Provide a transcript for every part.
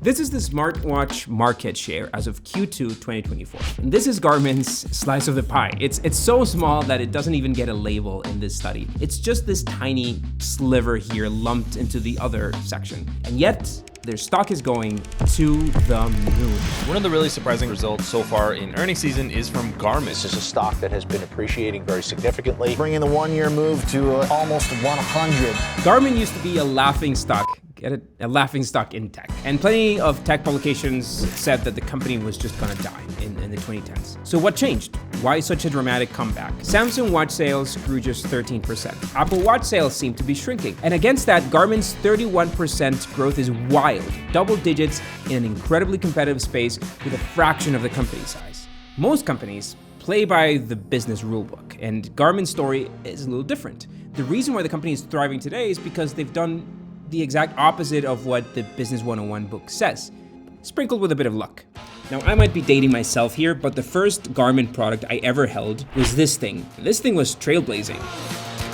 This is the smartwatch market share as of Q2 2024. And this is Garmin's slice of the pie. It's so small that it doesn't even get a label in this study. It's just this tiny sliver here lumped into the other section. And yet, their stock is going to the moon. One of the really surprising results so far in earnings season is from Garmin. This is a stock that has been appreciating very significantly, bringing the one-year move to almost 100. Garmin used to be a laughing stock. Get it? A laughing stock in tech. And plenty of tech publications said that the company was just gonna die in the 2010s. So what changed? Why such a dramatic comeback? Samsung Watch sales grew just 13%. Apple Watch sales seem to be shrinking. And against that, Garmin's 31% growth is wild. Double digits in an incredibly competitive space with a fraction of the company size. Most companies play by the business rulebook, and Garmin's story is a little different. The reason why the company is thriving today is because they've done the exact opposite of what the Business 101 book says, sprinkled with a bit of luck. Now, I might be dating myself here, but the first Garmin product I ever held was this thing. This thing was trailblazing.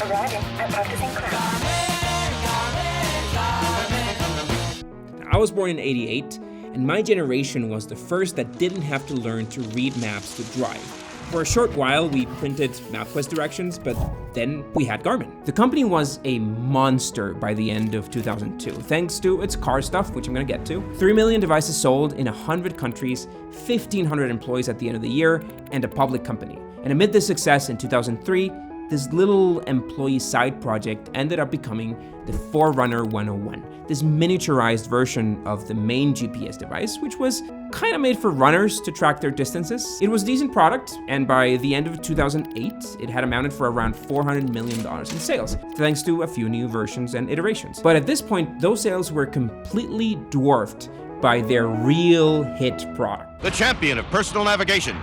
Arriving at processing cloud. I was born in '88, and my generation was the first that didn't have to learn to read maps to drive. For a short while, we printed MapQuest directions, but then we had Garmin. The company was a monster by the end of 2002, thanks to its car stuff, which I'm gonna get to. 3 million devices sold in 100 countries, 1,500 employees at the end of the year, and a public company. And amid this success in 2003, this little employee side project ended up becoming the Forerunner 101, this miniaturized version of the main GPS device, which was kind of made for runners to track their distances. It was a decent product, and by the end of 2008, it had amounted for around $400 million in sales, thanks to a few new versions and iterations. But at this point, those sales were completely dwarfed by their real hit product. The champion of personal navigation.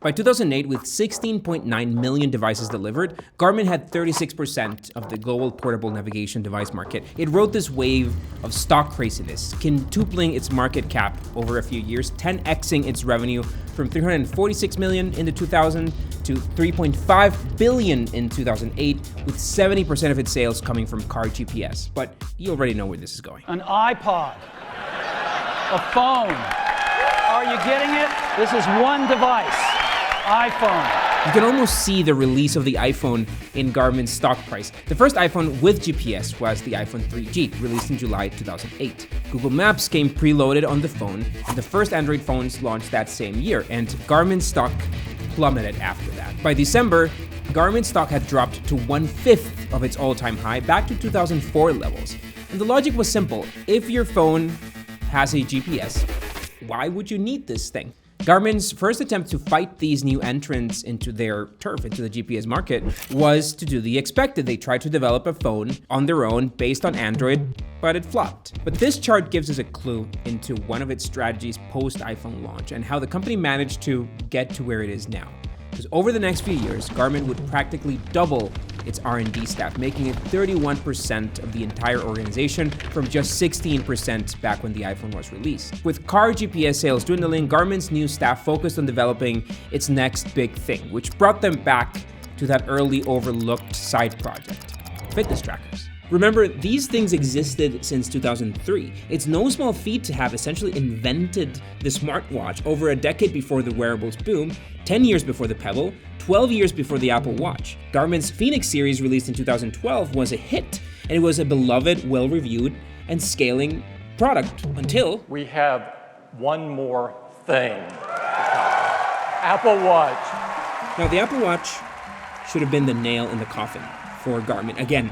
By 2008, with 16.9 million devices delivered, Garmin had 36% of the global portable navigation device market. It rode this wave of stock craziness, quintupling its market cap over a few years, 10xing its revenue from 346 million in the 2000 to 3.5 billion in 2008, with 70% of its sales coming from car GPS. But you already know where this is going. An iPod, a phone. Are you getting it? This is one device. iPhone. You can almost see the release of the iPhone in Garmin's stock price. The first iPhone with GPS was the iPhone 3G, released in July 2008. Google Maps came preloaded on the phone, and the first Android phones launched that same year, and Garmin's stock plummeted after that. By December, Garmin's stock had dropped to 1/5 of its all-time high, back to 2004 levels. And the logic was simple. If your phone has a GPS, why would you need this thing? Garmin's first attempt to fight these new entrants into their turf, into the GPS market, was to do the expected. They tried to develop a phone on their own based on Android, but it flopped. But this chart gives us a clue into one of its strategies post-iPhone launch and how the company managed to get to where it is now. Because over the next few years, Garmin would practically double its R&D staff, making it 31% of the entire organization from just 16% back when the iPhone was released. With car GPS sales dwindling, Garmin's new staff focused on developing its next big thing, which brought them back to that early overlooked side project, fitness trackers. Remember, these things existed since 2003. It's no small feat to have essentially invented the smartwatch over a decade before the wearables boom, 10 years before the Pebble, 12 years before the Apple Watch. Garmin's Phoenix series, released in 2012, was a hit, and it was a beloved, well-reviewed, and scaling product until... We have one more thing. Apple Watch. Now, the Apple Watch should have been the nail in the coffin for Garmin. Again,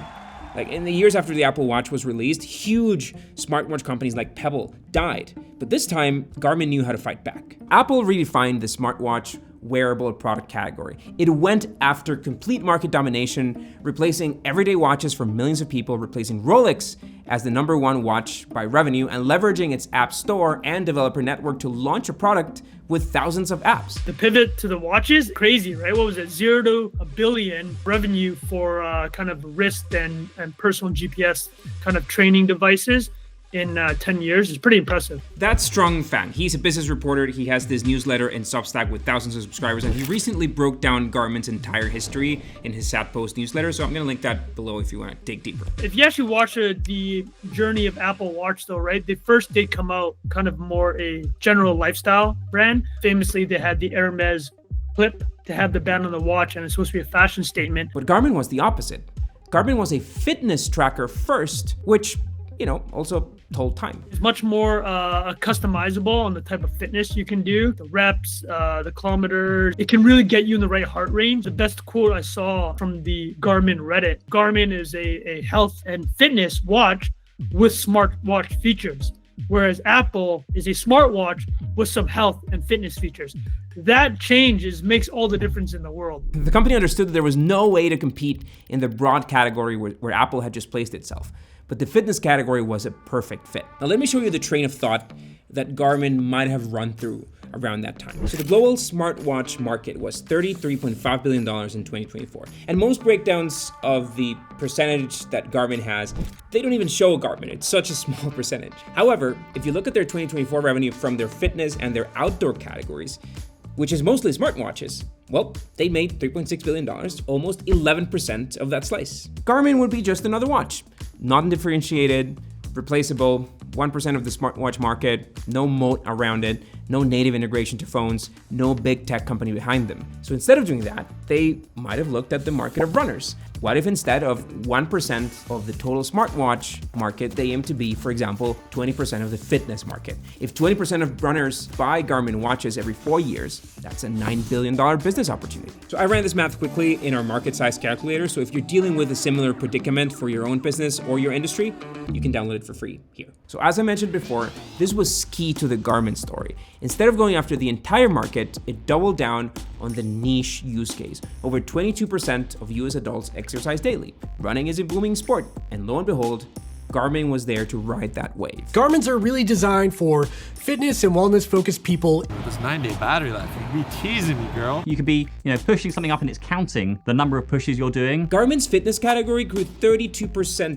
like in the years after the Apple Watch was released, huge smartwatch companies like Pebble died. But this time, Garmin knew how to fight back. Apple redefined the smartwatch wearable product category. It went after complete market domination, replacing everyday watches for millions of people, replacing Rolex as the number one watch by revenue, and leveraging its app store and developer network to launch a product with thousands of apps. The pivot to the watches, crazy, right? What was it? 0 to $1 billion revenue for kind of wrist and personal GPS kind of training devices. in 10 years is pretty impressive. That's Strong Fan. He's a business reporter. He has this newsletter and Substack with thousands of subscribers, and he recently broke down Garmin's entire history in his Sat Post newsletter. So I'm going to link that below if you want to dig deeper. If you actually watch the journey of Apple Watch, though, right? They first did come out kind of more a general lifestyle brand. Famously, they had the Hermes clip to have the band on the watch, and it's supposed to be a fashion statement. But Garmin was the opposite. Garmin was a fitness tracker first, which, also told time. It's much more customizable on the type of fitness you can do, the reps, the kilometers. It can really get you in the right heart range. The best quote I saw from the Garmin Reddit, Garmin is a health and fitness watch with smartwatch features, whereas Apple is a smartwatch with some health and fitness features. That change makes all the difference in the world. The company understood that there was no way to compete in the broad category where Apple had just placed itself. But the fitness category was a perfect fit. Now let me show you the train of thought that Garmin might have run through around that time. So the global smartwatch market was $33.5 billion in 2024. And most breakdowns of the percentage that Garmin has, they don't even show Garmin. It's such a small percentage. However, if you look at their 2024 revenue from their fitness and their outdoor categories, which is mostly smartwatches, well, they made $3.6 billion, almost 11% of that slice. Garmin would be just another watch, non-differentiated, replaceable, 1% of the smartwatch market, no moat around it, no native integration to phones, no big tech company behind them. So instead of doing that, they might have looked at the market of runners. What if instead of 1% of the total smartwatch market, they aim to be, for example, 20% of the fitness market? If 20% of runners buy Garmin watches every 4 years, that's a $9 billion business opportunity. So I ran this math quickly in our market size calculator. So if you're dealing with a similar predicament for your own business or your industry, you can download it for free here. So as I mentioned before, this was key to the Garmin story. Instead of going after the entire market, it doubled down on the niche use case. Over 22% of US adults exercise daily. Running is a booming sport, and lo and behold, Garmin was there to ride that wave. Garmin's are really designed for fitness and wellness focused people. This 9-day battery life, you be teasing me, girl. You could be, pushing something up and it's counting the number of pushes you're doing. Garmin's fitness category grew 32%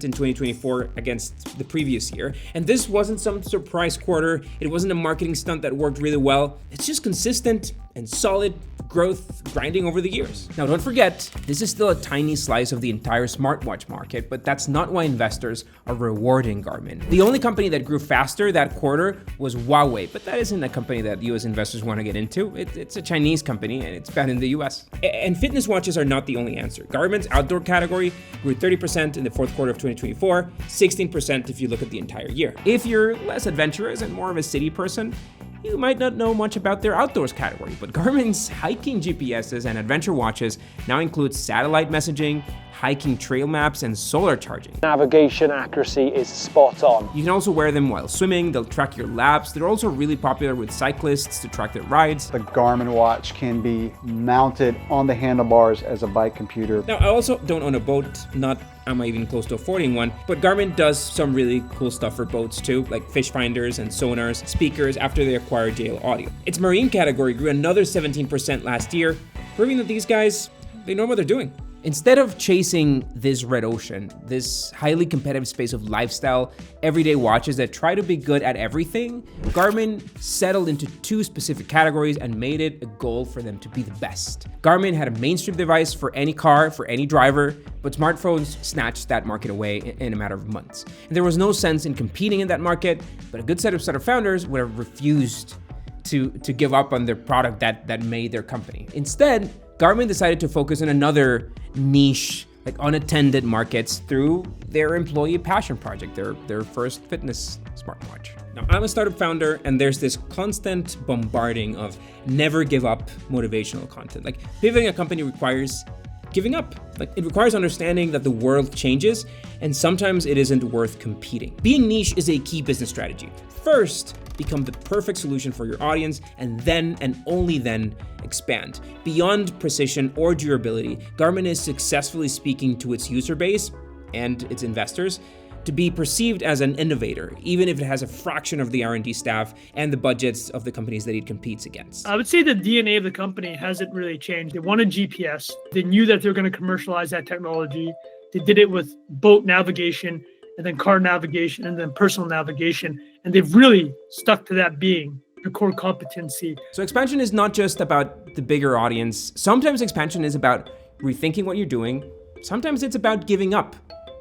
in 2024 against the previous year. And this wasn't some surprise quarter. It wasn't a marketing stunt that worked really well. It's just consistent and solid growth grinding over the years. Now, don't forget, this is still a tiny slice of the entire smartwatch market, but that's not why investors are rewarding Garmin. The only company that grew faster that quarter was Huawei, but that isn't a company that US investors want to get into. It's a Chinese company and it's banned in the US. And fitness watches are not the only answer. Garmin's outdoor category grew 30% in the fourth quarter of 2024, 16% if you look at the entire year. If you're less adventurous and more of a city person, you might not know much about their outdoors category, but Garmin's hiking GPSs and adventure watches now include satellite messaging, hiking trail maps, and solar charging. Navigation accuracy is spot on. You can also wear them while swimming. They'll track your laps. They're also really popular with cyclists to track their rides. The Garmin watch can be mounted on the handlebars as a bike computer. Now, I also don't own a boat, not am I even close to affording one, but Garmin does some really cool stuff for boats too, like fish finders and sonars, speakers after they acquired JL Audio. Its marine category grew another 17% last year, proving that these guys, they know what they're doing. Instead of chasing this red ocean, this highly competitive space of lifestyle, everyday watches that try to be good at everything, Garmin settled into two specific categories and made it a goal for them to be the best. Garmin had a mainstream device for any car, for any driver, but smartphones snatched that market away in a matter of months. And there was no sense in competing in that market, but a good set of startup founders would have refused to give up on their product that made their company. Instead, Garmin decided to focus on another niche, like unattended markets through their employee passion project, their first fitness smartwatch. Now, I'm a startup founder, and there's this constant bombarding of never give up motivational content. Like pivoting a company requires giving up. Like it requires understanding that the world changes, and sometimes it isn't worth competing. Being niche is a key business strategy. First, become the perfect solution for your audience, and then and only then expand. Beyond precision or durability, Garmin is successfully speaking to its user base and its investors to be perceived as an innovator, even if it has a fraction of the R&D staff and the budgets of the companies that it competes against. I would say the DNA of the company hasn't really changed. They wanted GPS. They knew that they're going to commercialize that technology. They did it with boat navigation and then car navigation, and then personal navigation. And they've really stuck to that being the core competency. So expansion is not just about the bigger audience. Sometimes expansion is about rethinking what you're doing. Sometimes it's about giving up,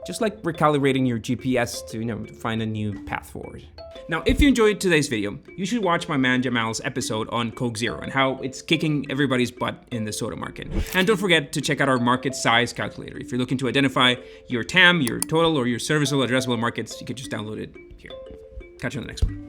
just like recalibrating your GPS to find a new path forward. Now, if you enjoyed today's video, you should watch my man Jamal's episode on Coke Zero and how it's kicking everybody's butt in the soda market. And don't forget to check out our market size calculator. If you're looking to identify your TAM, your total, or your serviceable addressable markets, you can just download it here. Catch you on the next one.